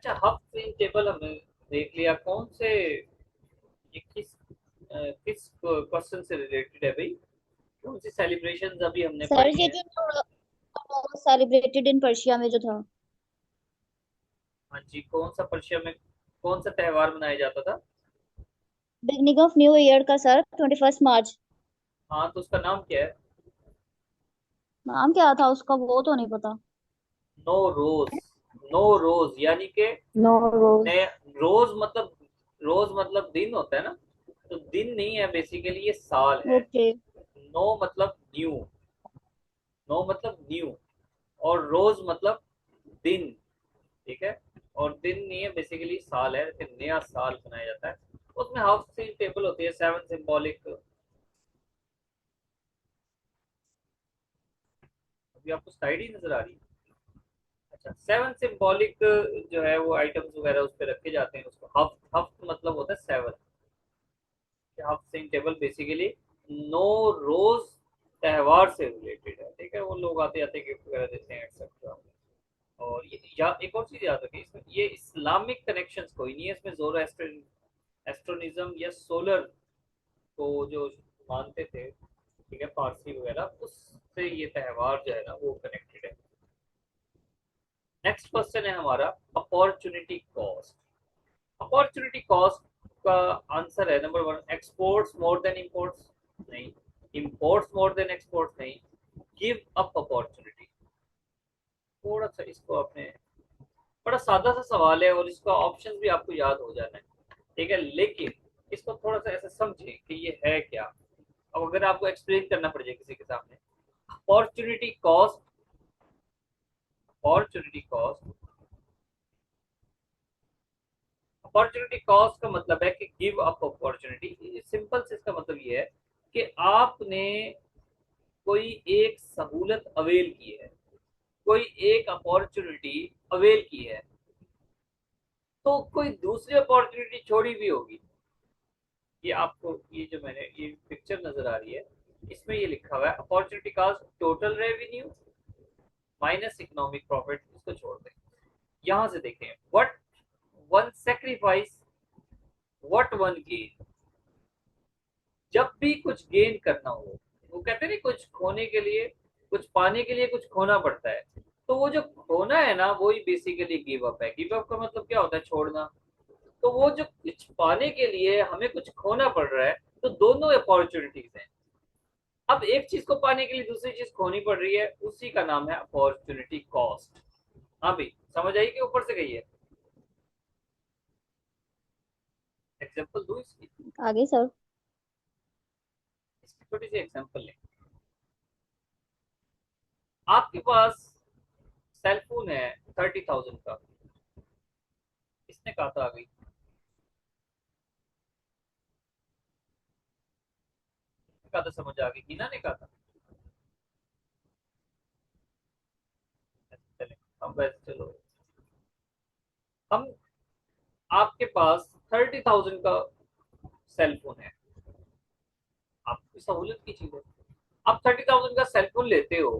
अच्छा, half swing table हमने देख लिया। कौन से ये किस क्वेश्चन से रिलेटेड है भाई? कौन सी सेलिब्रेशंस अभी हमने सर पढ़ी ये है? जो सेलिब्रेटेड इन पर्शिया में जो था। हाँ जी, कौन सा पर्शिया में कौन सा त्योहार मनाया जाता था? बिगनिंग ऑफ न्यू ईयर का सर 21 मार्च। हाँ, तो उसका नाम क्या है? नाम क्या था उसका वो तो नहीं पता। नो रोज। नो रोज यानी कि नो रोज। नया। रोज मतलब दिन होता है ना। तो दिन नहीं है, बेसिकली ये साल है। ओके। नो मतलब न्यू। नो मतलब न्यू। और रोज मतलब दिन। ठीक है। और दिन नहीं है, बेसिकली साल है, लेकिन नया साल मनाया जाता है। उसमें हाफ सीन टेबल होती है, सेवन सिंबॉलिक। अभी आपको स्लाइड ही नजर आ रही है? अच्छा, सेवन सिंबॉलिक जो है वो आइटम्स वगैरह उस पर रखे जाते हैं। उसको हफ्त हफ्त मतलब होता है सेवन। हफ्त सिंग टेबल बेसिकली नो रोज त्योहार से रिलेटेड है। ठीक है, वो लोग आते आते गिफ्ट वगैरह देते हैं एक्सेट्रा। और ये या एक और चीज याद रखिए, इसमें ये इस्लामिक कनेक्शंस कोई नहीं है इसमें। एस्ट्रोनिज्म या सोलर को जो मानते थे, ठीक है, पारसी वगैरह, उससे ये त्योहार जो है ना वो कनेक्टेड है। नेक्स्ट क्वेश्चन है हमारा, अपॉर्चुनिटी कॉस्ट। अपॉर्चुनिटी कॉस्ट का आंसर है number one, exports more than imports. नहीं। इंपोर्ट्स मोर देन एक्सपोर्ट्स नहीं। Give up opportunity. थोड़ा सा इसको आपने, बड़ा सादा सा सवाल है और इसका ऑप्शन भी आपको याद हो जाना है। ठीक है, लेकिन इसको थोड़ा सा ऐसे समझे कि ये है क्या। अब अगर आपको एक्सप्लेन करना पड़ जाए किसी के सामने, opportunity cost. Opportunity cost. Opportunity cost का मतलब है कि गिव अप अपॉर्चुनिटी। सिंपल से इसका मतलब ये है कि आपने कोई एक सहूलत अवेल की है, कोई एक अपॉर्चुनिटी अवेल की है, तो कोई दूसरी अपॉर्चुनिटी छोड़ी भी होगी। ये आपको ये जो मैंने ये पिक्चर नजर आ रही है, इसमें ये लिखा हुआ है opportunity cost total revenue minus economic profit. इसको छोड़ दें। यहां से देखें, what one sacrifice, what one gain. जब भी कुछ गेन करना हो, वो कहते हैं ना, कुछ खोने के लिए, कुछ पाने के लिए कुछ खोना पड़ता है। तो वो जो खोना है ना, वही बेसिकली गिव अप है। गिव अप का मतलब क्या होता है? छोड़ना। तो वो जो कुछ पाने के लिए हमें कुछ खोना पड़ रहा है, तो दोनों अपॉर्चुनिटीज हैं। अब एक चीज को पाने के लिए दूसरी चीज खोनी पड़ रही है, उसी का नाम है अपॉर्चुनिटी कॉस्ट। हाँ भाई, समझ आई कि ऊपर से गई है? एग्जाम्पल दो इसकी। आगे सर। इसकी छोटी सी एग्जाम्पल लें। आपके पास सेल फोन है 30,000 का। किसने कहा था? अभी कहा था, समझ आ गई, हीना ने कहा था। चले, हम वैसे चलो, हम आपके पास 30,000 का सेल फोन है, आपकी सहूलत की चीज है। आप 30,000 का सेल फोन लेते हो।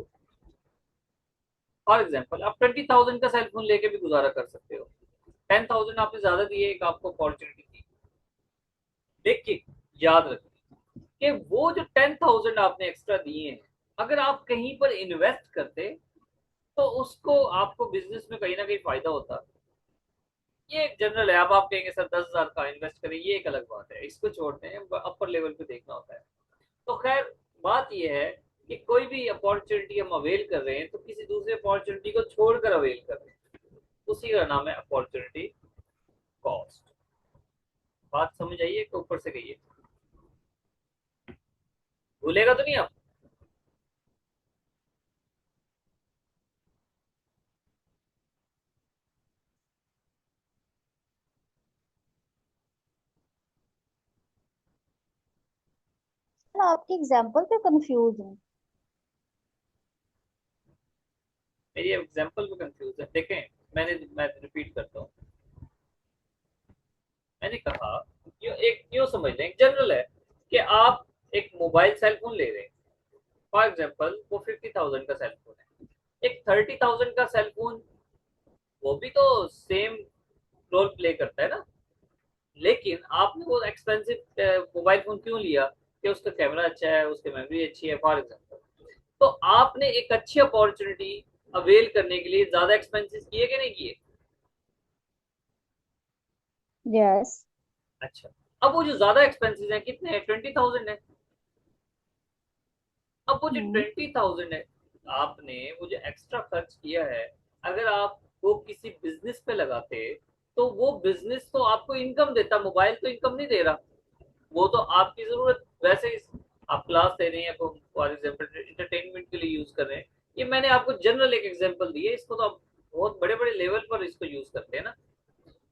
फॉर एग्जाम्पल, आप 20,000 का सेल फोन लेके भी गुजारा कर सकते हो। 10,000 आपने ज्यादा दिए, एक आपको अपॉर्चुनिटी दी। लेकिन याद रखिए कि वो जो 10,000 आपने एक्स्ट्रा दिए हैं, अगर आप कहीं पर इन्वेस्ट करते, तो उसको आपको बिजनेस में कहीं ना कहीं फायदा होता। ये एक जनरल है। अब आप कहेंगे सर 10,000 का इन्वेस्ट करें, ये एक अलग बात है, इसको छोड़ते हैं, अपर लेवल पे देखना होता है। तो खैर, बात ये है कि कोई भी अपॉर्चुनिटी हम अवेल कर रहे हैं, तो किसी दूसरे अपॉर्चुनिटी को छोड़कर अवेल कर रहे हैं, उसी का नाम है अपॉर्चुनिटी कॉस्ट। बात समझ आइए कि ऊपर से गई है? भूलेगा तो नहीं आप? सर आपके एग्जाम्पल पे कंफ्यूज हूँ। मेरी एग्जाम्पल में कंफ्यूज है, देखें। मैं रिपीट करता हूँ। मैंने कहा, यूं समझ लें, एक जनरल है कि आप एक मोबाइल सेल फोन ले रहे हैं। फॉर एग्जाम्पल, वो 50,000 का सेल फोन है। एक 30,000 का सेल फोन, वो भी तो सेम रोल प्ले करता है ना। लेकिन आपने वो एक्सपेंसिव मोबाइल फोन क्यों लिया? कि उसका कैमरा अच्छा है, उसकी मेमोरी अच्छी है, फॉर एग्जाम्पल। तो आपने एक अच्छी अपॉर्चुनिटी अवेल करने के लिए ज्यादा एक्सपेंसेस किए कि नहीं किए? यस। अच्छा, अब वो जो ज्यादा एक्सपेंसेस हैं कितने हैं? 20,000 है। अब वो जो हम्म। 20,000 है, आपने वो जो एक्स्ट्रा खर्च किया है, अगर आप वो किसी बिजनेस पे लगाते, तो वो बिजनेस तो आपको इनकम देता, मोबाइल तो इनकम नहीं दे रहा। वो तो आपकी जरूरत वैसे ही, आप क्लास दे रहे हैं या फॉर एग्जाम्पल इंटरटेनमेंट के लिए यूज कर रहे हैं। ये मैंने आपको जनरल एक एग्जाम्पल दी है, इसको तो आप बहुत बड़े बड़े लेवल पर इसको यूज करते हैं ना।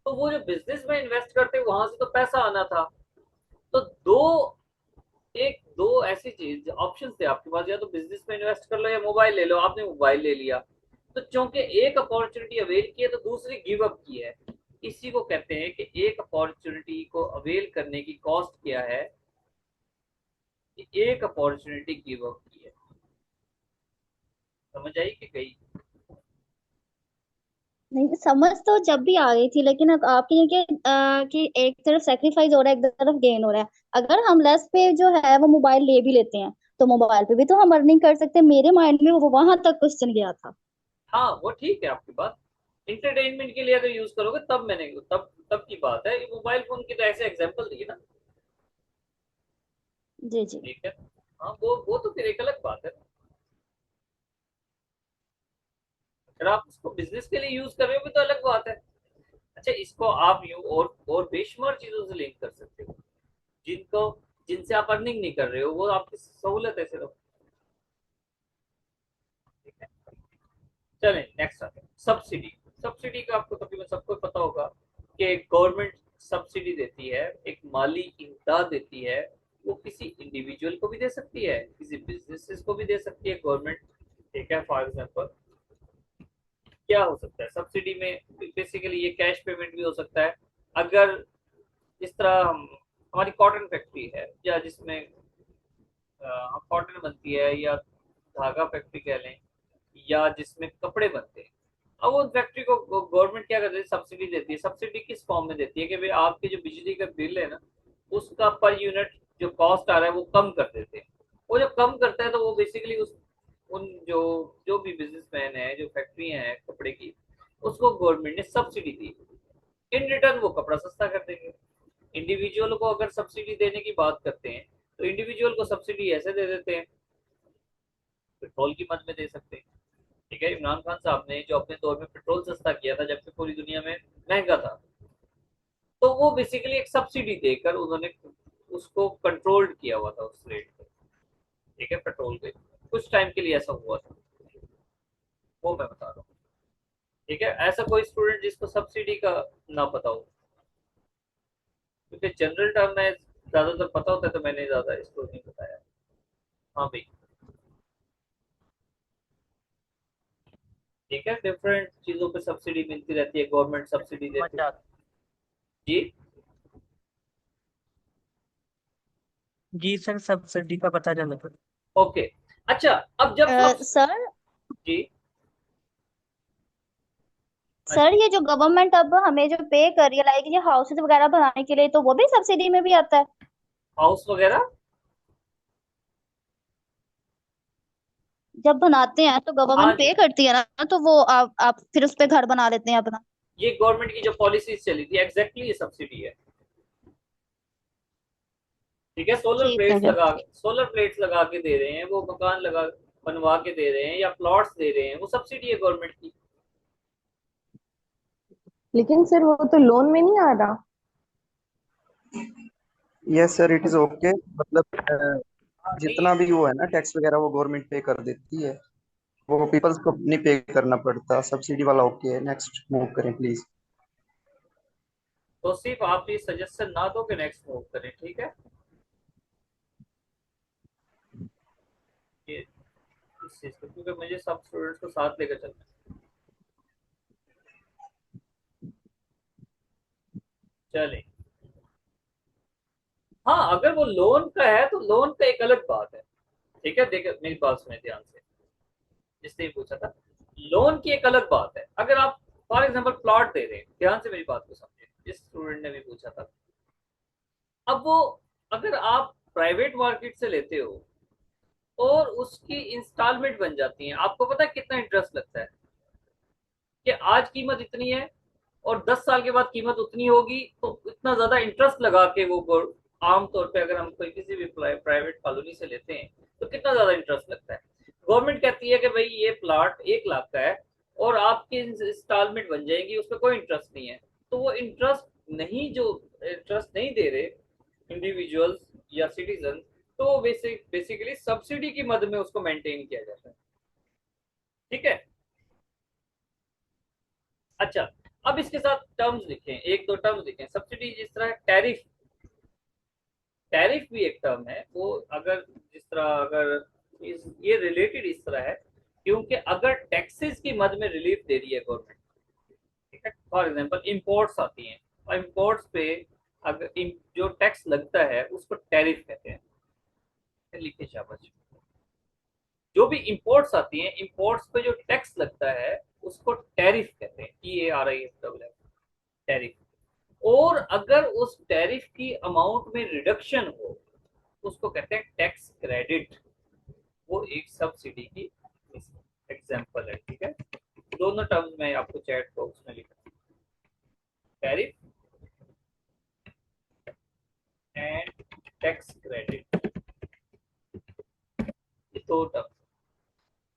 तो वो जो बिजनेस में इन्वेस्ट करते हैं वहां से तो पैसा आना था। तो दो ऐसी चीज ऑप्शन थे आपके पास, या तो बिजनेस में इन्वेस्ट कर लो या मोबाइल ले लो, आपने मोबाइल ले लिया। तो चूंकि एक अपॉर्चुनिटी अवेल की है तो दूसरी गिव अप की है। इसी को कहते हैं कि एक अपॉर्चुनिटी को अवेल करने की कॉस्ट क्या है, कि एक अपॉर्चुनिटी गिव अप की है। समझ आई कि गई? नहीं, समझ तो जब भी आ गई थी, लेकिन अब आपकी ये कि एक तरफ सेक्रीफाइस हो रहा है, एक तरफ गेन हो रहा है। अगर हम लेस पे जो है वो मोबाइल ले भी लेते हैं, तो मोबाइल पे भी तो हम अर्निंग कर सकते हैं। मेरे माइंड में वो वहां तक क्वेश्चन गया था। हाँ वो ठीक है आपकी बात। इंटरटेनमेंट के लिए अगर यूज करोगे तब मैंने तब तब की बात है, मोबाइल फोन की तो ऐसे एग्जांपल दी ना। जी जी। ठीक है। हाँ वो तो फिर एक अलग बात है। अगर आप उसको बिजनेस के लिए यूज कर रहे हो भी तो अलग बात है। अच्छा, इसको आप यूं और बेशुमार चीजों से लिंक कर सकते हो, जिनको जिनसे आप अर्निंग नहीं कर रहे हो, वो आपकी सहूलत है सिर्फ। ठीक है। चलें नेक्स्ट आते हैं, सब्सिडी। सब्सिडी का आपको तकरीबन सबको पता होगा कि गवर्नमेंट सब्सिडी देती है, एक माली इमदाद देती है। वो किसी इंडिविजुअल को भी दे सकती है, किसी बिजनेसेस को भी दे सकती है गवर्नमेंट। ठीक है, फॉर एग्जांपल क्या हो सकता है सब्सिडी में? बेसिकली ये कैश पेमेंट भी हो सकता है। अगर जिस तरह हमारी कॉटन फैक्ट्री है, या जिसमें कॉटन बनती है, या धागा फैक्ट्री कह लें, या जिसमें कपड़े बनते हैं। अब उन फैक्ट्री को गवर्नमेंट क्या करती है? सब्सिडी देती है। सब्सिडी किस फॉर्म में देती है? कि भाई आपके जो बिजली का बिल है ना, उसका पर यूनिट जो कॉस्ट आ रहा है वो कम कर देते हैं। वो जब कम करता है तो वो बेसिकली उस उन जो जो भी बिजनेसमैन है, जो फैक्ट्रियां हैं कपड़े की, उसको गवर्नमेंट ने सब्सिडी दी। इन रिटर्न वो कपड़ा सस्ता कर देंगे। इंडिविजुअल को अगर सब्सिडी देने की बात करते हैं, तो इंडिविजुअल को सब्सिडी ऐसे दे देते हैं, पेट्रोल की मद में दे सकते हैं। ठीक है, इमरान खान साहब ने जो अपने दौर में पेट्रोल सस्ता किया था जबकि पूरी दुनिया में महंगा था, तो वो बेसिकली एक सब्सिडी देकर उन्होंने उसको कंट्रोल्ड किया हुआ था उस रेट पे। ठीक है, पेट्रोल पे कुछ टाइम के लिए ऐसा हुआ था, वो मैं बता रहा हूँ। ठीक है, ऐसा कोई स्टूडेंट जिसको सब्सिडी का ना पता हो, क्योंकि जनरल टर्म में ज्यादातर पता होता है तो मैंने ज्यादा इसको नहीं बताया। हाँ भाई। ठीक है, डिफरेंट चीजों पे सब्सिडी मिलती रहती है, गवर्नमेंट सब्सिडी देती है। मजाक। जी। जी सर, सब्सिडी का पता चला। ओके। अच्छा, अब जब सब। सर जी। हाँ सर जी। ये जो गवर्नमेंट अब हमें जो पे कर रही है, लाइक ये हाउसेस वगैरह बनाने के लिए, तो वो भी सब्सिडी में भी आता है? हाउस वगैरह। जब बनाते हैं तो हाँ गवर्नमेंट जी। पे करती है ना, तो वो आप फिर उस पे घर बना लेते हैं अपना? ये गवर्नमेंट की जो पॉलिसीज चली थी एग्जैक्टली ये सब्सिडी है। ठीक है, ठीक है जब। सोलर प्लेट्स लगा के दे रहे हैं, वो मकान लगा बनवा के दे रहे हैं, या प्लॉट्स दे रहे हैं, वो सब्सिडी है गवर्नमेंट की। लेकिन सर वो तो लोन में नहीं आ रहा। Yes sir, it is okay. मतलब हाँ नहीं। जितना भी वो है ना टैक्स वगैरह वो गवर्नमेंट पे कर देती है। वो पीपल्स को नहीं पे करना पड़ता। सब्सिडी वाला ओके है। नेक्स्ट मूव करें प्लीज। तो सिर्फ आप ये सजेशन ना दो कि नेक्स्ट मूव करें, ठीक है। ये इस चीज को, क्योंकि मुझे सब स्टूडेंट्स को साथ लेकर चलना है। चले। हाँ, अगर वो लोन का है तो लोन का एक अलग बात है। ठीक है, देखिए मेरी बात सुने ध्यान से, जिसने पूछा था, लोन की एक अलग बात है। अगर आप फॉर एग्जाम्पल प्लॉट दे रहे हैं, ध्यान से मेरी बात को समझे, जिस स्टूडेंट ने भी पूछा था। अब वो अगर आप प्राइवेट मार्केट से लेते हो और उसकी इंस्टॉलमेंट बन जाती है, आपको पता है कितना इंटरेस्ट लगता है कि आज कीमत इतनी है और 10 साल के बाद कीमत उतनी होगी, तो इतना ज्यादा इंटरेस्ट लगा के वो आमतौर पे अगर हम कोई किसी भी प्राइवेट कॉलोनी से लेते हैं तो कितना ज्यादा इंटरेस्ट लगता है। गवर्नमेंट कहती है कि भाई ये प्लाट 1 लाख का है और आपकी इंस्टॉलमेंट बन जाएगी, उसमें कोई इंटरेस्ट नहीं है। तो वो इंटरेस्ट नहीं दे रहे इंडिविजुअल्स या सिटीजन, तो बेसिकली सब्सिडी की मद में उसको मेंटेन किया जाता है। ठीक है, अच्छा अब इसके साथ टर्म्स लिखें, एक दो टर्म्स लिखें। सब्सिडी जिस तरह टैरिफ, टैरिफ भी एक टर्म है। वो अगर जिस तरह अगर ये रिलेटेड इस तरह है क्योंकि अगर टैक्सेस की मद में रिलीफ दे रही है गवर्नमेंट, ठीक है, फॉर एग्जांपल इंपोर्ट्स आती हैं और इंपोर्ट्स पे अगर जो टैक्स लगता है उसको टैरिफ कहते हैं। लिखे शाबाश। जो भी इंपोर्ट्स आती हैं, इंपोर्ट्स पे जो टैक्स लगता है उसको टैरिफ कहते हैं, TARIF, टैरिफ। और अगर उस टैरिफ की अमाउंट में रिडक्शन हो उसको कहते हैं टैक्स क्रेडिट। वो एक सब्सिडी की एग्जांपल है। ठीक है, दोनों टर्म्स में आपको चैट बॉक्स में लिखा, टैरिफ एंड टैक्स क्रेडिट, ये दो टर्म्स।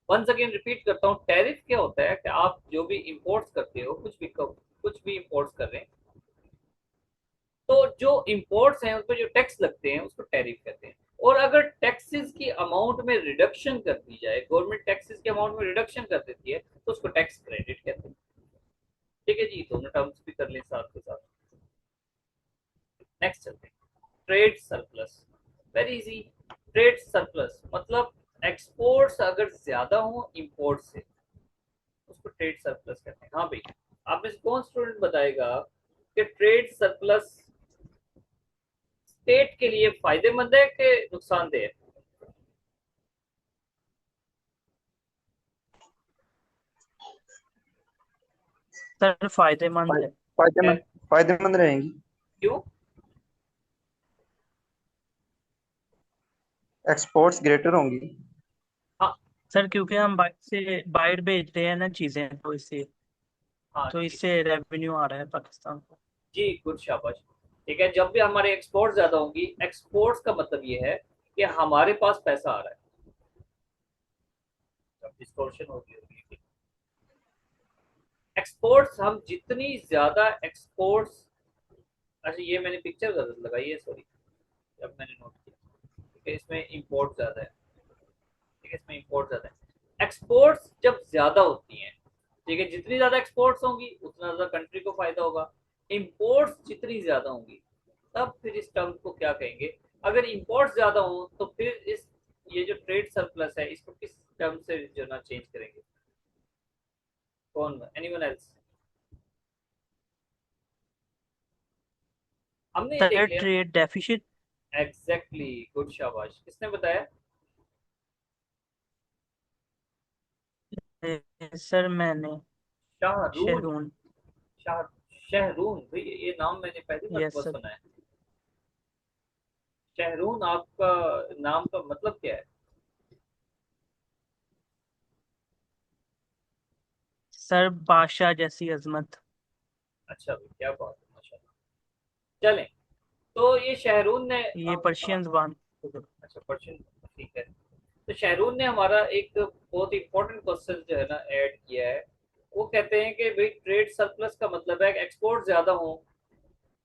वंस अगेन रिपीट करता हूँ, टैरिफ क्या होता है कि आप जो भी इंपोर्ट्स करते हो, कुछ भी इंपोर्ट्स कर रहे हैं, तो जो इंपोर्ट्स हैं उस पर जो टैक्स लगते हैं उसको टैरिफ कहते हैं। और अगर टैक्सेस की अमाउंट में रिडक्शन कर दी जाए, गवर्नमेंट टैक्सेस की अमाउंट में रिडक्शन कर देती है, तो उसको टैक्स क्रेडिट कहते हैं। ठीक है जी, दोनों टर्म्स भी कर लें साथ के साथ। नेक्स्ट चलते हैं, trade surplus. Very easy. Trade surplus मतलब एक्सपोर्ट्स अगर ज्यादा हो इंपोर्ट से, उसको ट्रेड सरप्लस कहते हैं। हाँ भाई, आप में से कौन स्टूडेंट बताएगा कि ट्रेड सरप्लस स्टेट के लिए फायदेमंद है कि नुकसानदेह है? सर फायदेमंद है। फायदेमंद फायदेमंद रहेंगी। क्यों? एक्सपोर्ट्स ग्रेटर होंगी। हाँ सर क्योंकि हम बाहर भेज रहे हैं ना चीजें, तो इससे हाँ तो जी इससे रेवेन्यू आ रहा है पाकिस्तान को। जी, गुड शाबाश। ठीक है, जब भी हमारे एक्सपोर्ट ज्यादा होंगी, एक्सपोर्ट्स का मतलब ये है कि हमारे पास पैसा आ रहा है। जब डिस्टॉर्शन होगी एक्सपोर्ट्स, हम जितनी ज्यादा एक्सपोर्ट्स, अच्छा ये मैंने पिक्चर गलत लगाई है, सॉरी, जब मैंने नोट किया। ठीक है, इसमें इंपोर्ट ज्यादा है। ठीक है, इसमें इंपोर्ट ज्यादा है। एक्सपोर्ट्स जब ज्यादा होती हैं, ठीक है, जितनी ज्यादा एक्सपोर्ट्स होंगी उतना ज्यादा कंट्री को फायदा होगा। इंपोर्ट्स जितनी ज्यादा होंगी, तब फिर इस टर्म को क्या कहेंगे? अगर इंपोर्ट्स ज्यादा हो तो फिर इस ये जो ट्रेड सरप्लस है इसको किस टर्म से जो ना चेंज करेंगे? कौन? Anyone else? हमने ये सर देख लिया। Trade deficit. एग्जैक्टली, गुड शाबाश। किसने बताया? सर मैंने शाहरून। शहरून। शाह शहरून भाई, ये नाम मैंने पहली यस मर्तबा सर। सुना है। शहरून, आपका नाम का मतलब क्या है? सर बादशाह जैसी अजमत। अच्छा भाई, क्या बात है, माशाल्लाह। चलें, तो ये शहरून ने ये पर्शियन जुबान। अच्छा, पर्शियन, ठीक है। तो शहरून ने हमारा एक बहुत इंपॉर्टेंट क्वेश्चन जो है ना ऐड किया है। वो कहते हैं कि भाई ट्रेड सरप्लस का मतलब है कि एक्सपोर्ट ज्यादा हो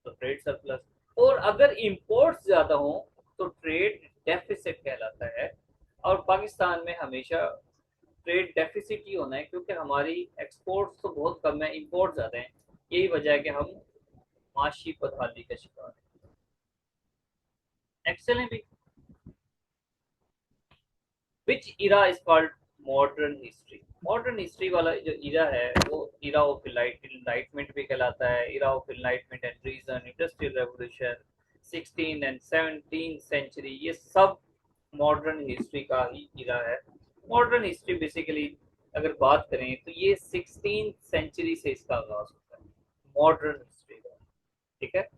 तो ट्रेड सरप्लस, और अगर इंपोर्ट्स ज्यादा हो तो ट्रेड डेफिसिट कहलाता है। और पाकिस्तान में हमेशा ट्रेड डेफिसिट ही होना है क्योंकि हमारी एक्सपोर्ट्स तो बहुत कम है, इंपोर्ट ज्यादा है। यही वजह है कि हम माशी बदहाली का शिकार है। एक्सेलेंट भी। Which era is called modern history? Modern history वाला जो इरा है वो इरा ऑफ इनलाइटमेंट भी कहलाता है। Era of enlightenment and reason, industrial revolution, 16 and 17 century, ये सब मॉडर्न हिस्ट्री का ही इरा है। मॉडर्न हिस्ट्री बेसिकली अगर बात करें तो ये 16 सेंचुरी से इसका आगाज होता है। मॉडर्न हिस्ट्री का। ठीक है,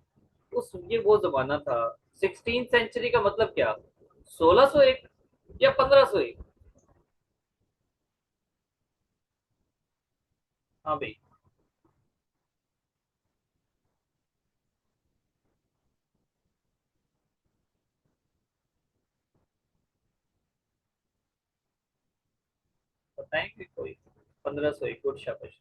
उस ये वो जमाना था। 16th सेंचुरी का मतलब क्या, 1601 या 1501? हाँ भाई, बताएंगे कोई? 1501, गुड, शाबाश।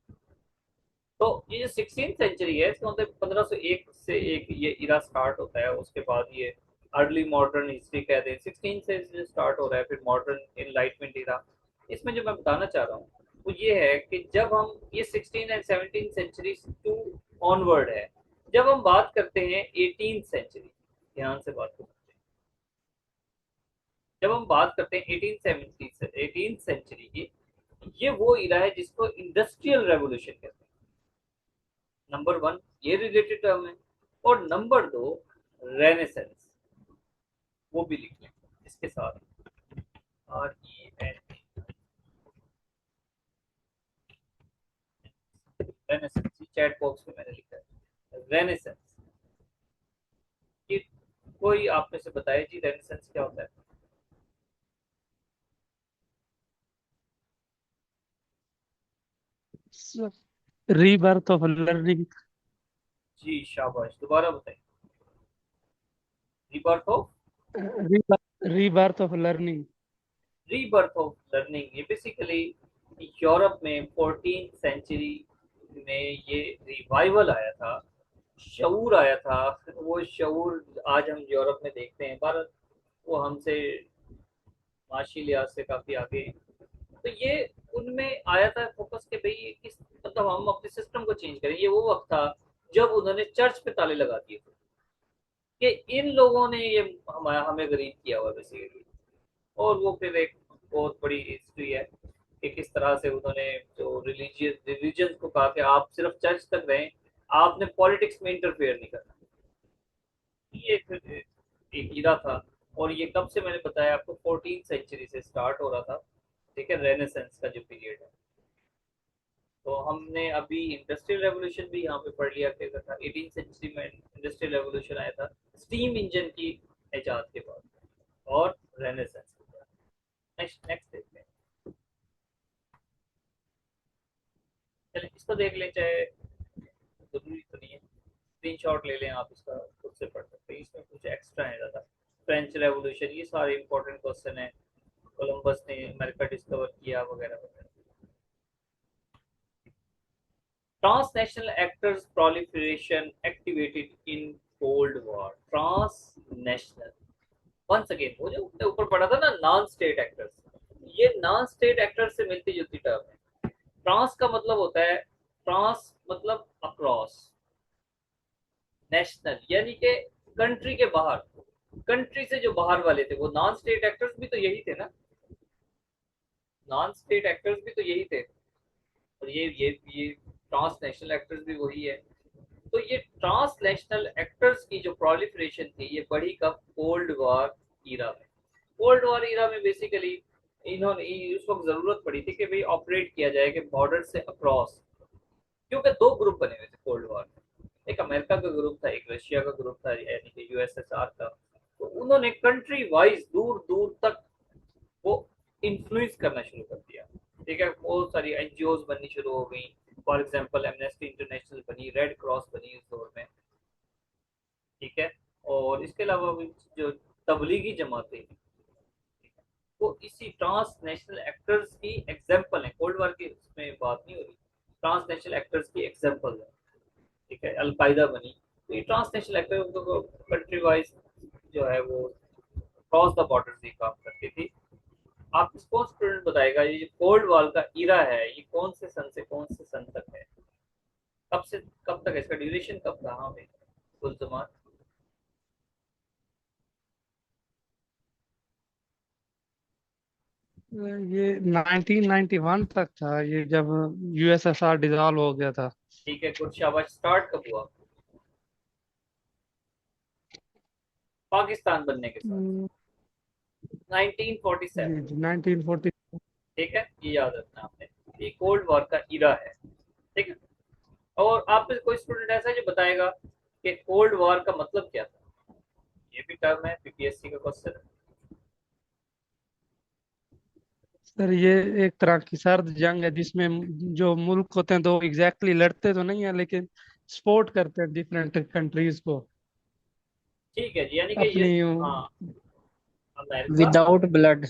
तो ये जो 16th सेंचुरी है, इसका मतलब 1501 से एक ये इरा स्टार्ट होता है। उसके बाद ये अर्ली मॉडर्न हिस्ट्री कहते हैं। 16 से स्टार्ट हो रहा है, फिर मॉडर्न इनलाइटमेंट इरा। इसमें जो मैं बताना चाह रहा हूँ वो ये है कि जब हम ये 16 एंड 17 सेंचुरी टू ऑनवर्ड है, जब हम बात करते हैं 18th सेंचुरी, ध्यान से बात करते हैं, जब हम बात करते हैं 18th सेंचुरी की, ये वो इरा है जिसको इंडस्ट्रियल रेवोल्यूशन कहते हैं। नंबर वन ये रिलेटेड टर्म है। और नंबर दो रेनेसेंस, वो भी लिख लें इसके साथ, REN, रेनेसेंस। चैट बॉक्स में मैंने लिखा है रेनेसेंस। ये कोई आप में से बताए जी, रेनेसेंस क्या होता है? Rebirth of learning. जी शाबाश, दोबारा बताइए। Rebirth of, rebirth of learning. Rebirth of learning, ये बेसिकली यूरोप में 14th सेंचुरी में ये रिवाइवल आया था, शऊर आया था। वो शऊर आज हम यूरोप में देखते हैं। भारत वो हमसे माशी लिहाज से काफी आगे हैं। तो ये उनमें आया था फोकस के भाई किस, मतलब हम अपने सिस्टम को चेंज करें। ये वो वक्त था जब उन्होंने चर्च पे ताले लगा दिए थे कि इन लोगों ने ये हमारा हमें गरीब किया हुआ बेसिकली। और वो फिर एक बहुत बड़ी हिस्ट्री है कि किस तरह से उन्होंने जो रिलीजन को कहा कि आप सिर्फ चर्च तक रहें, आपने पॉलिटिक्स में इंटरफेयर नहीं करना। ये फिर एक हीरा था। और ये कब से, मैंने बताया आपको, 14th सेंचुरी से स्टार्ट हो रहा था। ठीक है, रेनेसेंस का जो पीरियड है। तो हमने अभी इंडस्ट्रियल रेवोल्यूशन भी यहाँ पे पढ़ लिया क्या था। 18th सेंचुरी में इंडस्ट्रियल रेवोल्यूशन आया था स्टीम इंजन की इजाद के बाद, और रेनेसेंस के बाद। नेक्स्ट नेक्स्ट देखते हैं। चलिए इसको देख लें, चाहे जरूरी तो नहीं है, स्क्रीनशॉट ले लें आप, इसका खुद से पढ़ सकते हैं। इसमें कुछ एक्स्ट्रा है ज़्यादा। फ्रेंच रेवोल्यूशन, ये सारे इंपॉर्टेंट क्वेश्चन है। कोलंबस ने अमेरिका डिस्कवर किया वगैरह वगैरह। Transnational actors proliferation activated in cold war। Transnational, once again वो जो ऊपर पढ़ा था ना, नॉन स्टेट एक्टर्स, ये नॉन स्टेट एक्टर्स से मिलती जुलती टर्म है। ट्रांस का मतलब होता है, ट्रांस मतलब अक्रॉस, नेशनल यानी कि कंट्री के बाहर, कंट्री से जो बाहर वाले थे वो नॉन स्टेट एक्टर्स भी तो यही थे ना, नॉन स्टेट एक्टर्स भी तो यही थे। और ये ट्रांसनेशनल एक्टर्स भी वही है। तो ये ट्रांसनेशनल एक्टर्स की जो प्रोलिफरेशन थी ये बढ़ी कब, कोल्ड वॉर ईरा में। कोल्ड वॉर ईरा में बेसिकली इन्होंने उस वक्त जरूरत पड़ी थी कि भाई ऑपरेट किया जाए कि बॉर्डर से अक्रॉस, क्योंकि दो ग्रुप बने हुए थे कोल्ड वॉर में। एक अमेरिका का ग्रुप था, एक रशिया का ग्रुप था, यानी कि यूएसएसआर का। तो उन्होंने कंट्री वाइज दूर दूर तक वो इन्फ्लुएंस करना शुरू कर दिया। ठीक है, बहुत सारी एनजीओज बननी शुरू हो गई। फॉर एग्जांपल एमनेस्टी इंटरनेशनल बनी, रेड क्रॉस बनी उस दौर में। ठीक है, और इसके अलावा भी जो तबलीगी जमातें, वो इसी ट्रांसनेशनल एक्टर्स की एग्जाम्पल है। कोल्ड वॉर की इसमें बात नहीं हो रही, ट्रांसनेशनल एक्टर्स की एग्जाम्पल है। ठीक है, अलकायदा बनी। तो ये ट्रांसनेशनल एक्टर कंट्री वाइज जो है वो क्रॉस द बॉर्डर से काम करती थी। आप इसको स्टूडेंट बताएगा, ये कोल्ड वॉर का इरा है, ये कौन से सन से कौन से सन तक है, कब से कब तक है, इसका ड्यूरेशन कब था? हाँ भाई, कुल जमान। ये 1991 तक था, ये जब यूएसएसआर डिसॉल्व हो गया था। ठीक है, गुड, शाबाश। स्टार्ट कब हुआ? पाकिस्तान बनने के साथ, हम्म, 1947। जी 1940। ठीक है, ये याद रखना आपने, ये कोल्ड वॉर का इरा है। ठीक है, और आप में कोई स्टूडेंट ऐसा है जो बताएगा कि कोल्ड वॉर का मतलब क्या था? ये भी टर्म है, पीपीएससी का क्वेश्चन है। सर ये एक तरह की सर्द जंग है जिसमें जो मुल्क होते हैं तो एग्जैक्टली लड़ते तो नहीं है लेकिन सपोर्ट करते हैं डिफरेंट कंट्रीज को ठीक है जी, यानी कि ये, अपनी। हाँ, अमेरिका विदाउट ब्लड।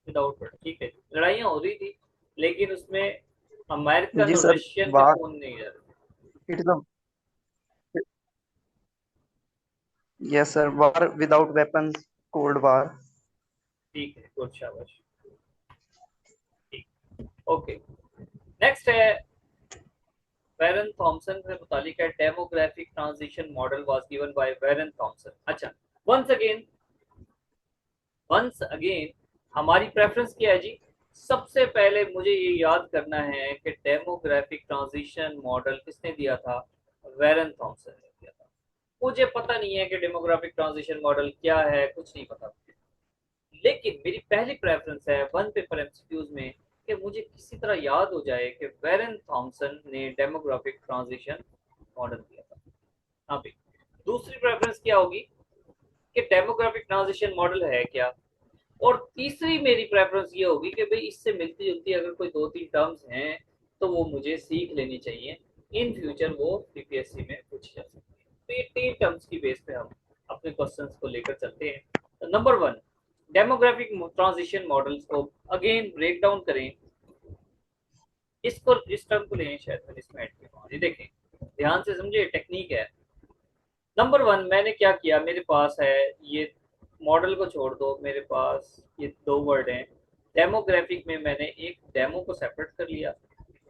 विदाउट, ठीक है, लड़ाइयाँ हो रही थी लेकिन उसमें अमेरिकन जी और सर, रशियन के वार खून नहीं जा रहे। It is a yes sir, war without weapons, cold war. ठीक है, गुड, शाबाश, ठीक, ओके। नेक्स्ट है वेरन थॉमसन से मुतालिक है, demographic transition model was given by Warren Thompson. अच्छा, वंस अगेन हमारी प्रेफरेंस क्या है जी? सबसे पहले मुझे ये याद करना है कि डेमोग्राफिक ट्रांजिशन मॉडल किसने दिया था? वेरन थॉमसन ने दिया था। मुझे पता नहीं है कि डेमोग्राफिक ट्रांजिशन मॉडल क्या है, कुछ नहीं पता, लेकिन मेरी पहली प्रेफरेंस है वन पेपर एमसीक्यूज में कि मुझे किसी तरह याद हो जाए कि वेरन थॉमसन ने डेमोग्राफिक ट्रांजिशन मॉडल दिया था। हाँ भाई, दूसरी प्रेफरेंस क्या होगी कि डेमोग्राफिक ट्रांजिशन मॉडल है क्या, और तीसरी मेरी प्रेफरेंस ये होगी कि भाई इससे मिलती जुलती अगर कोई दो तीन टर्म्स हैं तो वो मुझे सीख लेनी चाहिए, इन फ्यूचर वो पीपीएससी में पूछी जा सकती है। तो ये तीन टर्म्स की बेस पे हम अपने क्वेश्चंस को लेकर चलते हैं। तो number one, demographic transition models को अगेन ब्रेक डाउन करें। इसको, इस टर्म को लें, शायद मैंने इसमें ऐड किया, ये देखें, ध्यान से समझे, टेक्निक है। नंबर वन, मैंने क्या किया, मेरे पास है ये, मॉडल को छोड़ दो, मेरे पास ये दो वर्ड हैं। डेमोग्राफिक में मैंने एक डेमो को सेपरेट कर लिया,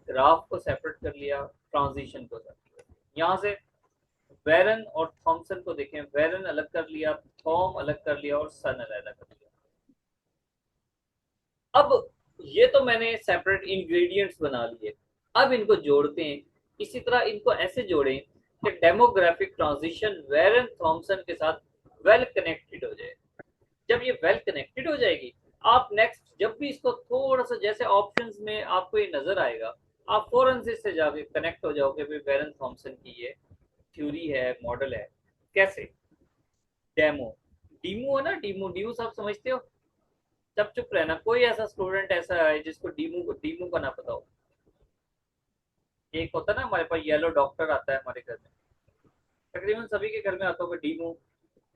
ग्राफ को सेपरेट कर लिया, ट्रांजिशन को सेपरेट कर लिया। यहाँ से वेरन और थॉमसन को देखें, वेरन अलग कर लिया, थॉम अलग कर लिया और सन अलग कर लिया। अब ये तो मैंने सेपरेट इंग्रेडिएंट्स बना लिए, अब इनको जोड़ते हैं। इसी तरह इनको ऐसे जोड़ें कि डेमोग्राफिक ट्रांजिशन वेरन थॉमसन के साथ वेल कनेक्टेड हो जाए। जब ये वेल कनेक्टेड हो जाएगी, आप नेक्स्ट जब भी इसको थोड़ा सा जैसे ऑप्शंस में आपको ये नजर आएगा, आप फौरन से इससे जाके कनेक्ट हो जाओगे, भाई वेरन थॉमसन की ये थ्योरी है, मॉडल है। कैसे? डेमो, डीमो है ना, डीमो, डीमो सब समझते हो? सब चुप रहना, कोई ऐसा स्टूडेंट ऐसा है जिसको डीमू का ना पता हो? एक होता है ना हमारे पास येलो डॉक्टर आता है हमारे घर में, तकरीबन सभी के घर में आता होगा डीमू।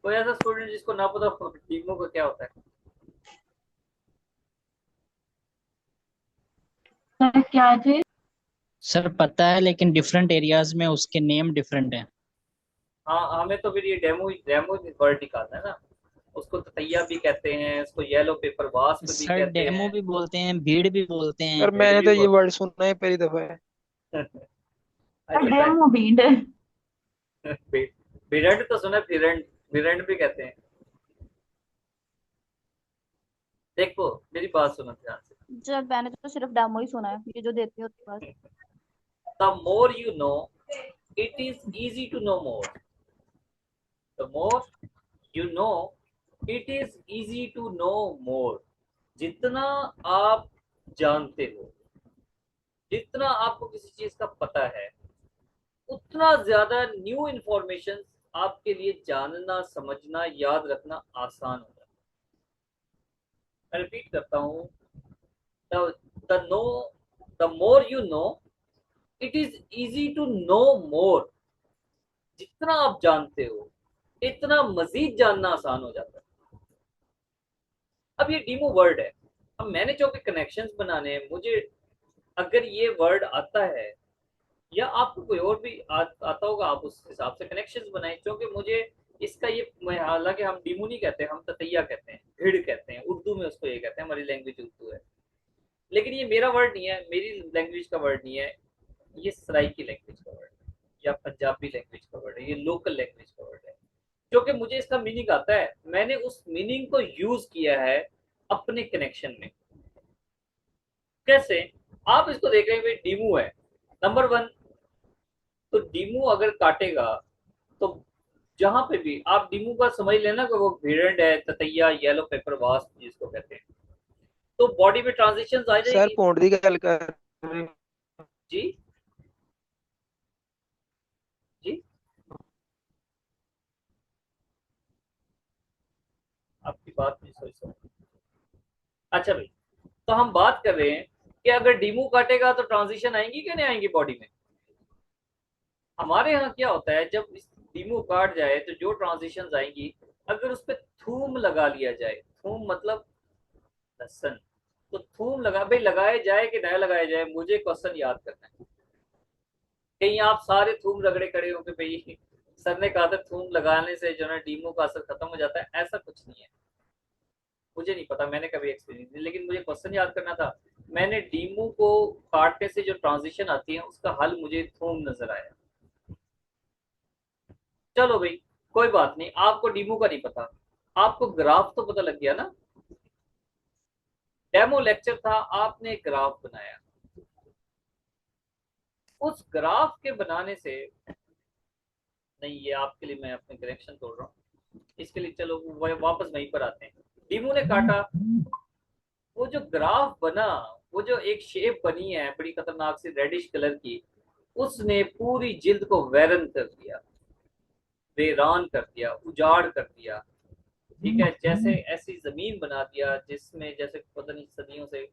कोई ऐसा स्टूडेंट जिसको ना पता हो डीमू का क्या होता है? सर क्या जी? सर पता है लेकिन डिफरेंट एरियाज में उसके नेम डिफरेंट है। हाँ, हमें तो फिर ये डेमो डेमो वर्ड निकालना है ना। उसको ततैया भी कहते हैं, उसको येलो पेपर वास्प भी सर कहते डेमो हैं। भी बोलते हैं, भीड़ भी बोलते हैं। सर भेड़ मैंने भी तो ये बोल वर्ड सुना है पहली दफा है। सर अच्छा, डेमो भीड़ है। भिरंड तो सुना, भिरंड, भिरंड भी कहते हैं। देखो मेरी बात सुनो ध्यान से। जब मैंने तो सिर्फ डेमो ही सुना है, ये जो देते हो उसके पास। The more you know, it is easy to know more. The more you know, it is easy to know more. जितना आप जानते हो, जितना आपको किसी चीज का पता है, उतना ज्यादा न्यू इंफॉर्मेशन आपके लिए जानना, समझना, याद रखना आसान हो जाता है। मैं रिपीट करता हूँ, the, the know the more you know, it is easy to know more. जितना आप जानते हो, इतना मजीद जानना आसान हो जाता है। अब ये डीमो वर्ड है, अब मैंने जो भी कनेक्शंस बनाने हैं, मुझे अगर ये वर्ड आता है या आपको कोई और भी आता होगा, आप उस हिसाब से कनेक्शंस बनाएं, क्योंकि मुझे इसका ये, हालांकि हम डीमो नहीं कहते, हम ततैया कहते हैं, भिड़ कहते हैं, उर्दू में उसको ये कहते हैं, हमारी लैंग्वेज उर्दू है, लेकिन ये मेरा वर्ड नहीं है, मेरी लैंग्वेज का वर्ड नहीं है, ये सराइकी लैंग्वेज का वर्ड है या पंजाबी लैंग्वेज का वर्ड है, ये लोकल लैंग्वेज का वर्ड है। क्योंकि मुझे इसका मीनिंग आता है, मैंने उस मीनिंग को यूज किया है अपने कनेक्शन में। कैसे? आप इसको देख रहे हैं, डीमू है नंबर वन, तो डीमू अगर काटेगा तो जहां पे भी आप डीमू का समझ लेना कि वो भिड़ंड है, ततैया, येलो पेपर वास्प जिसको कहते हैं, तो बॉडी में ट्रांजिशन आ सर जाएगी पौंड की गल कर रहे हो? जी। सॉरी। अच्छा भाई, तो हम बात कर रहे हैं कि अगर डीमू काटेगा तो ट्रांजिशन आएंगी कि नहीं आएंगी बॉडी में। हमारे यहाँ क्या होता है, जब इस डीमू काट जाए तो जो ट्रांजिशन आएंगी, अगर उस पर थूम लगा लिया जाए, थूम मतलब लहसन, तो थूम लगा भाई, लगाया जाए कि ना लगाया जाए, मुझे क्वेश्चन याद करना है। कहीं आप सारे थूम रगड़े खड़े हो कि भाई सर ने कहा था थूम लगाने से जो है डीमो का असर खत्म हो जाता है, ऐसा कुछ नहीं है। मुझे नहीं पता, मैंने कभी एक्सपीरियंस नहीं, लेकिन मुझे क्वेश्चन याद करना था। मैंने डीमो को काटने से जो ट्रांजिशन आती है उसका हल मुझे थूम नजर आया। चलो भाई, कोई बात नहीं, आपको डीमो का नहीं पता, आपको ग्राफ तो पता लग गया ना। डेमो लेक्चर था, आपने एक ग्राफ बनाया, उस ग्राफ के बनाने से, नहीं ये आपके लिए मैं अपने कनेक्शन तोड़ रहा हूँ, इसके लिए चलो वापस वहीं पर आते हैं। डीमू ने काटा, वो जो ग्राफ बना, वो जो एक शेप बनी है बड़ी खतरनाक सी रेडिश कलर की, उसने पूरी जिल्द को वैरन कर दिया, वेरान कर दिया, उजाड़ कर दिया। ठीक है, जैसे ऐसी जमीन बना दिया जिसमें जैसे पता नहीं सदियों से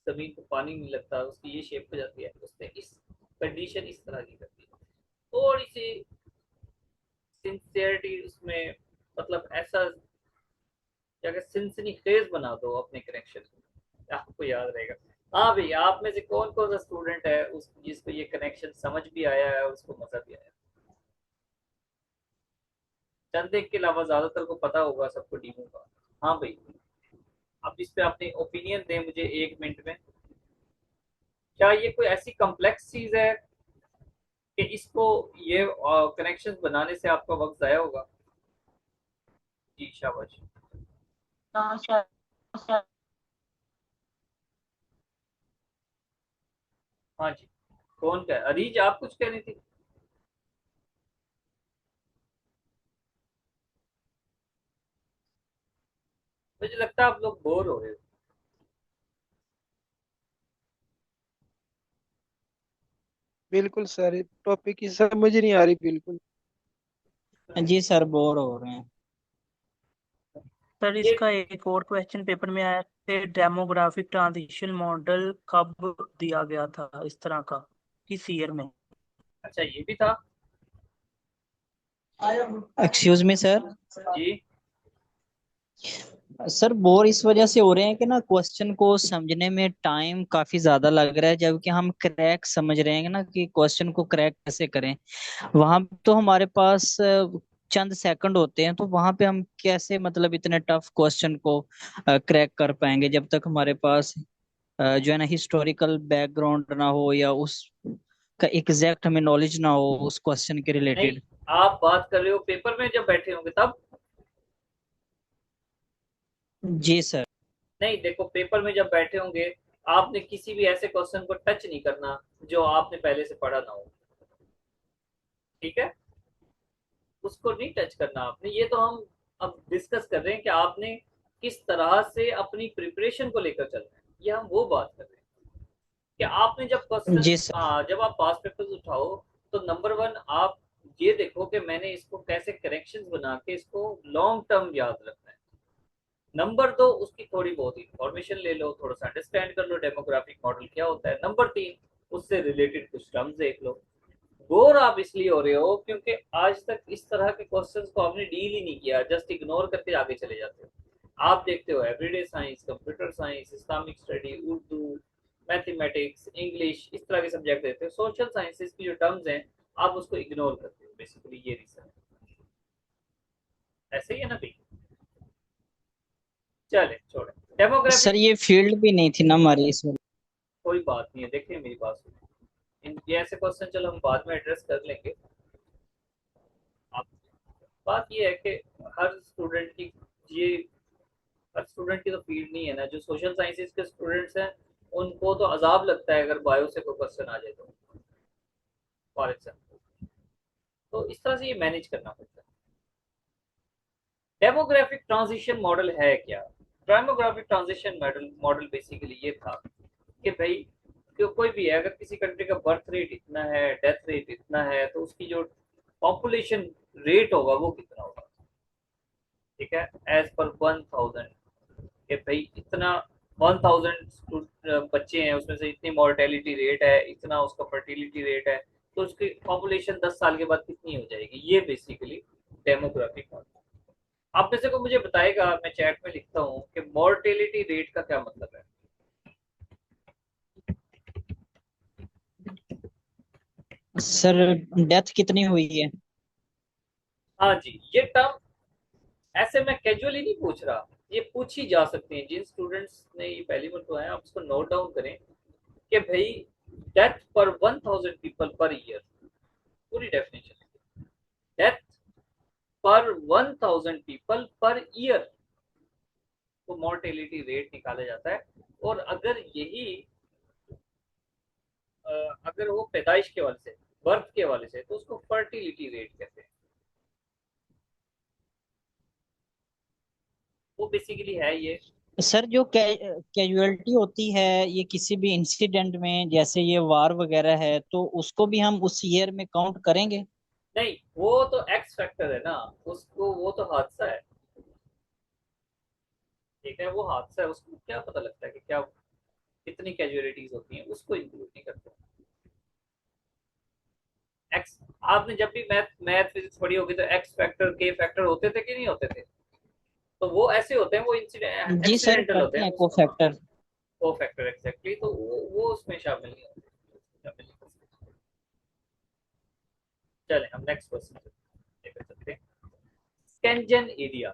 जमीन को पानी नहीं लगता, उसकी ये शेप हो जाती है। उसने इस कंडीशन इस तरह की कर दी, थोड़ी सी सिंसियरिटी उसमें, मतलब ऐसा क्या सिंसनी खेज बना दो अपने कनेक्शन को, आपको याद रहेगा। हाँ भाई, आप में से कौन कौन सा स्टूडेंट है उस जिसको ये कनेक्शन समझ भी आया है, उसको मजा भी आया। चंद एक के अलावा ज्यादातर को पता होगा सबको डीमो का। हाँ भाई, आप इस पे अपने ओपिनियन दें मुझे 1 मिनट में। क्या ये कोई ऐसी कॉम्प्लेक्स चीज है कि इसको ये कनेक्शन बनाने से आपका वक्त जाया होगा? जी शाबाश। हाँ शायद। हाँ जी, कौन कह, अरीज आप कुछ कहनी थी? मुझे लगता है आप लोग बोर हो रहे हो। बिल्कुल सर, टॉपिक की समझ नहीं आ रही बिल्कुल। जी सर, बोर हो रहे हैं। सर ये इसका एक और क्वेश्चन पेपर में आया थे, डेमोग्राफिक ट्रांजिशन मॉडल कब दिया गया था इस तरह का, किस ईयर में? अच्छा, ये भी था। Excuse me sir. जी सर बोर इस वजह से हो रहे हैं कि ना क्वेश्चन को समझने में टाइम काफी ज्यादा लग रहा है, जबकि हम क्रैक समझ रहे हैं ना कि क्वेश्चन को क्रैक कैसे करें। वहां तो हमारे पास चंद सेकंड होते हैं, तो वहां पे हम कैसे मतलब इतने टफ क्वेश्चन को क्रैक कर पाएंगे जब तक हमारे पास जो है ना हिस्टोरिकल बैकग्राउंड ना हो या उस का एग्जैक्ट हमें नॉलेज ना हो उस क्वेश्चन के नहीं, रिलेटेड। आप बात कर रहे हो पेपर में जब बैठे होंगे तब। जी सर। नहीं देखो, पेपर में जब बैठे होंगे, आपने किसी भी ऐसे क्वेश्चन को टच नहीं करना जो आपने पहले से पढ़ा ना हो। ठीक है, उसको नहीं टच करना आपने। ये तो हम अब डिस्कस कर रहे हैं कि आपने किस तरह से अपनी प्रिपरेशन को लेकर चलना है, ये हम वो बात कर रहे हैं कि आपने जब क्वेश्चन, जी सर। जब आप पास पेपर्स उठाओ, तो नंबर वन आप ये देखो कि मैंने इसको कैसे करेक्शंस बना के इसको लॉन्ग टर्म याद रखना है। नंबर दो, उसकी थोड़ी बहुत इंफॉर्मेशन ले लो, थोड़ा सा अंडरस्टैंड कर लो डेमोग्राफिक मॉडल क्या होता है। नंबर तीन, उससे रिलेटेड कुछ टर्म्स देख लो। बोर आप इसलिए हो रहे हो क्योंकि आज तक इस तरह के क्वेश्चंस को आपने डील ही नहीं किया, जस्ट इग्नोर करके आगे चले जाते हो। आप देखते हो everyday science, computer science, Islamic study, Urdu, mathematics, English, इस तरह के सब्जेक्ट देते हो। सोशल साइंसेज की जो टर्म्स हैं आप उसको इग्नोर करते हो, बेसिकली ये रीजन है। ऐसे ही है ना भाई। चले छोड़े सर डेमोग्राफिक। ये फील्ड भी नहीं थी ना हमारी इसमें। कोई बात नहीं है, देखिए मेरी बात सुनिए, ये ऐसे क्वेश्चन चलो हम बाद में एड्रेस कर लेंगे। आप, बात ये है कि हर स्टूडेंट की, ये हर स्टूडेंट की तो फील्ड नहीं है ना। जो सोशल साइंसेज के स्टूडेंट्स हैं उनको तो अजाब लगता है अगर बायो से कोई क्वेश्चन आ जाए तो, फॉर एग्जाम्पल। तो इस तरह से ये मैनेज करना पड़ता है। डेमोग्राफिक ट्रांजिशन मॉडल है क्या? डेमोग्राफिक ट्रांजिशन मॉडल बेसिकली ये था कि भाई कोई भी है, अगर किसी कंट्री का बर्थ रेट इतना है, डेथ रेट इतना है, तो उसकी जो पॉपुलेशन रेट होगा वो कितना होगा। ठीक है, एज पर 1000 कि भाई इतना 1000 बच्चे हैं, उसमें से इतनी मॉर्टेलिटी रेट है, इतना उसका फर्टिलिटी रेट है, तो उसकी पॉपुलेशन 10 साल के बाद कितनी हो जाएगी, ये बेसिकली डेमोग्राफिक। आप में से को मुझे बताएगा, मैं चैट में लिखता हूँ कि मॉर्टेलिटी रेट का क्या मतलब है। सर डेथ कितनी हुई है? हाँ जी, ये टर्म ऐसे मैं कैजुअली नहीं पूछ रहा, ये पूछी जा सकती है। जिन स्टूडेंट्स ने ये पहली बार तो है, आप इसको नोट डाउन करें कि भाई डेथ पर 1000 पीपल पर ईयर, पूरी डेफिनेशन, डेथ पर 1000 पीपल पर ईयर को मॉर्टेलिटी रेट निकाला जाता है। और अगर यही अगर वो पैदाइश के वाले से, बर्थ के वाले से, तो उसको फर्टिलिटी रेट कहते हैं। वो बेसिकली है ये। सर जो कैजुअलिटी होती है ये किसी भी इंसिडेंट में, जैसे ये वार वगैरह है, तो उसको भी हम उस ईयर में काउंट करेंगे? नहीं, वो तो एक्स फैक्टर है ना, उसको, वो तो हादसा है। ठीक है, वो हादसा है, उसको क्या पता लगता है कि क्या कितनी कैजुअलिटीज होती हैं, उसको इंक्लूड नहीं करते। एक्स, आपने जब भी मैथ मैथ फिजिक्स पढ़ी होगी तो एक्स फैक्टर के फैक्टर होते थे कि नहीं होते थे? तो वो ऐसे होते हैं, वो इंसिडेंट जी सर, एक्सीडेंटल होते करते हैं, हैं को उसको हाँ, फैक्टर। को फैक्टर एग्जैक्टली, तो वो उसमें शामिल नहीं होते, शामिल नहीं कर सकते। चले हम नेक्स्ट क्वेश्चन लेकर चलते हैं। स्कैंजन एरिया।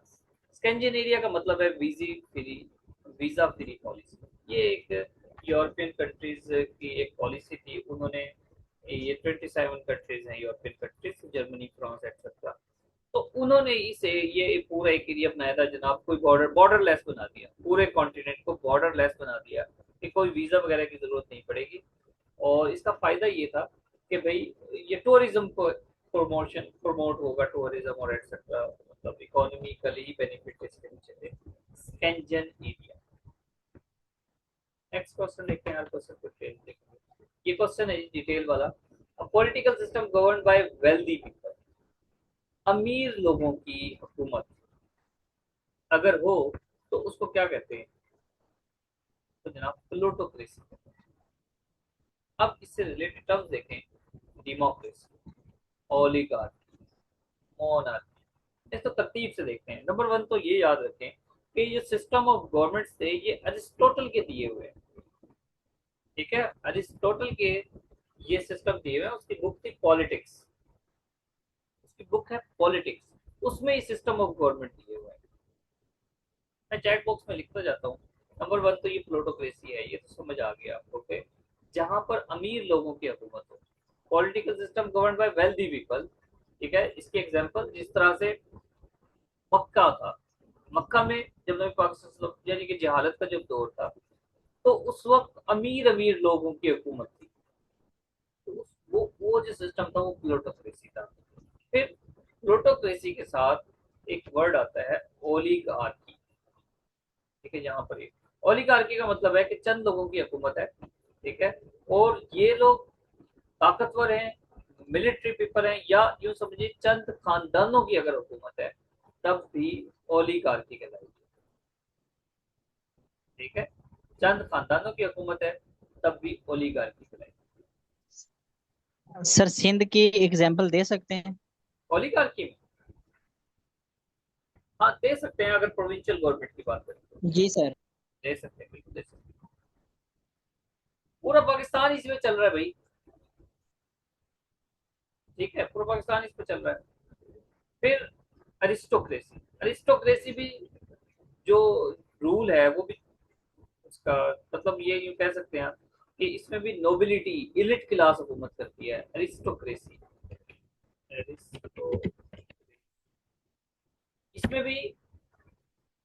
स्कैंजन एरिया का मतलब है वीजा फ्री पॉलिसी। ये एक यूरोपियन कंट्रीज की एक पॉलिसी थी। उन्होंने, ये 27 कंट्रीज हैं European countries, Germany, France etcetera, तो उन्होंने इसे, ये पूरा एक एरिया बनाया था जनाब, कोई बॉर्डरलेस बना दिया, पूरे कॉन्टिनेंट को बॉर्डरलेस बना दिया कि कोई वीजा वगैरह की जरूरत नहीं पड़ेगी। और इसका फायदा ये था कि भाई ये टूरिज्म को प्रमोट होगा, टूरिज्म और एक्सेट्रा, मतलब इकोनॉमिकली बेनिफिट इसके नीचे थे। स्कैंजन एरिया। नेक्स्ट क्वेश्चन देखते हैं यार, क्वेश्चन को डिटेल देखेंगे। ये क्वेश्चन है डिटेल वाला। A political system govern by wealthy people, अमीर लोगों की हुकूमत अगर हो तो उसको क्या कहते हैं? तो जनाब प्लूटोक्रेसी। अब इससे रिलेटेड टर्म्स देखें। Democracy, oligarchy, monarchy. इसको तरतीब से देखते हैं। नंबर वन तो ये याद रखें कि ये सिस्टम ऑफ गवर्नमेंट थे, ये अरिस्टोटल के दिए हुए हैं। ठीक है, अरिस्टोटल के ये सिस्टम दिए हुए हैं। उसकी बुक थी पॉलिटिक्स, उसकी बुक है पॉलिटिक्स, उसमें ये सिस्टम ऑफ गवर्नमेंट दिए हुए हैं। मैं चैट बॉक्स में लिखता जाता हूँ। नंबर वन तो ये प्लूटोक्रेसी है, ये तो समझ आ गया आपको कि जहां पर अमीर लोगों की हुकूमत हो। Political system govern by wealthy people. ठीक है, इसके एग्जांपल जिस तरह से मक्का था, मक्का में जब नबी पाक सल्लल्लाहु अलैहि वसल्लम, यानी कि जहालत का जब दौर था, तो उस वक्त अमीर अमीर लोगों की हुकूमत थी। तो वो जो सिस्टम था वो प्लूटोक्रेसी था। फिर प्लूटोक्रेसी के साथ एक वर्ड आता है ओलिगार्की। ठीक है, यहाँ पर ओलिगार्की का मतलब है कि चंद लोगों की हुकूमत है। ठीक है, और ये लोग ताकतवर हैं, मिलिट्री पीपल हैं, या यूं समझिए चंद खानदानों की अगर हुकूमत है तब भी ओलिगार्की कहलाएगी। ठीक है, चंद खानदानों की हुकूमत है तब भी ओलिगार्की कहलाएगी। सर सिंध की एग्जांपल दे सकते हैं? ओलिगार्की में हाँ दे सकते हैं, अगर प्रोविंशियल गवर्नमेंट की बात करें तो जी सर। दे सकते हैं, बिल्कुल दे सकते हैं। पूरा पाकिस्तान इसमें चल रहा है भाई। ठीक है, पूरा पाकिस्तान इस पे चल रहा है। फिर अरिस्टोक्रेसी। अरिस्टोक्रेसी भी जो रूल है वो भी, उसका मतलब ये यूं कह सकते हैं कि इसमें भी नोबिलिटी, इलिट क्लास हुकूमत करती है। अरिस्टोक्रेसी, इसमें भी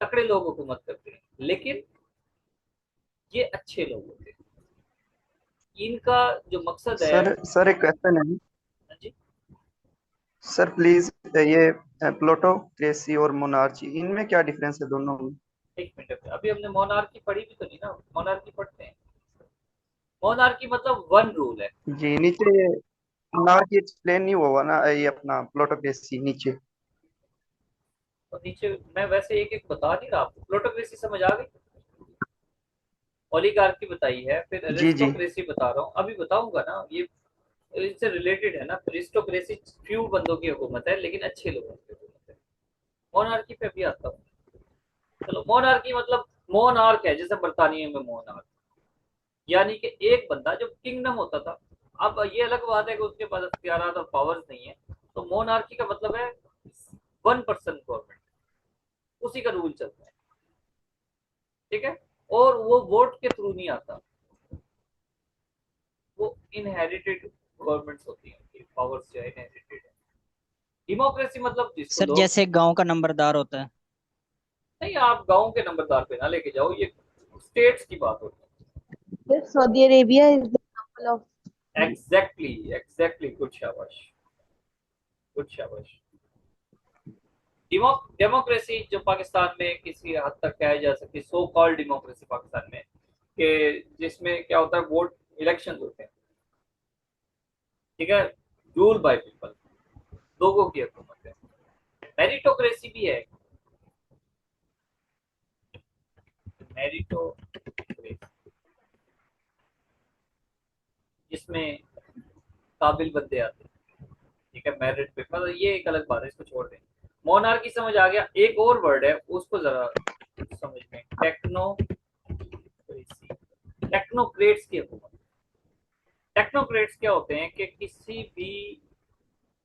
तकड़े लोग हुकूमत करते हैं, लेकिन ये अच्छे लोग होते हैं। इनका जो मकसद है। सर एक क्वेश्चन है। हाँ जी, सर प्लीज, ये प्लूटोक्रेसी और मोनार्ची, इनमें क्या डिफरेंस है दोनों में? एक मिनट, अभी हमने मोनार्की पढ़ी भी तो नहीं ना, मोनार्की पढ़ते हैं। मोनार्की मतलब वन रूल है। जी, नीचे ये मोनार्ची एक्सप्लेन नहीं हुआ ना, ये अपना प्लूटोक्रेसी नीचे। तो नीचे मैं वैसे एक एक बता नहीं रहा आपको। प्लूटोक्रेसी समझ आ गई, ओलिगार्की बताई है, फिर जी जी। अरिस्टोक्रेसी बता रहा हूँ, अभी बताऊंगा ना, ये इससे रिलेटेड है ना। अरिस्टोक्रेसी फ्यू बंदों की हुकूमत है लेकिन अच्छे लोगों की हुकूमत है। मोनार्की पे अभी आता हूँ। चलो, मोनार्की मतलब मोनार्क है, जैसे बरतानिया में मोनार्क, यानी कि एक बंदा जो किंगडम होता था। अब ये अलग बात है कि उसके पास अख्तियारात और पावर्स नहीं है। तो मोनार्की का मतलब है 1% गवर्नमेंट, उसी का रूल चलता है, ठीक है। और वो वोट के थ्रू नहीं आता, वो इनहेरिटेड गवर्नमेंट्स होती है, उनकी पावर्स जो है इनहेरिटेड है। डेमोक्रेसी मतलब जिसको सर लोग, जैसे गांव का नंबरदार होता है। नहीं आप गांव के नंबरदार पे ना लेके जाओ, ये स्टेट्स की बात होती Sir, Saudi Arabia is the example of. है। एग्जैक्टली एग्जैक्टली, गुड शाबाश, गुड शाबाश। डेमोक्रेसी जो पाकिस्तान में किसी हद तक कहा जा सकती है, सो कॉल्ड डेमोक्रेसी पाकिस्तान में, कि जिसमें क्या होता है, वोट इलेक्शन होते हैं, ठीक है, रूल बाय पीपल, लोगों की हुकूमत है। मेरिटोक्रेसी भी है, मेरिटोक्रेसी जिसमें काबिल बंदे आते हैं, ठीक है, मेरिट पेपर, ये एक अलग बात है, इसको छोड़ दें। मोनार्की समझ आ गया। एक और वर्ड है उसको जरा समझ में, टेक्नोक्रेसी, टेक्नोक्रेट्स की हुकूमत। टेक्नोक्रेट्स क्या होते हैं कि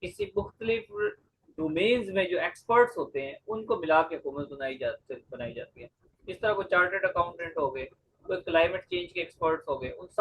किसी मुख्तलिफ डोमेन्स में जो एक्सपर्ट्स होते हैं उनको मिला के हुकूमत बनाई जाती है। इस तरह को चार्टर्ड अकाउंटेंट हो गए, कोई क्लाइमेट चेंज के एक्सपर्ट्स हो गए, उन सब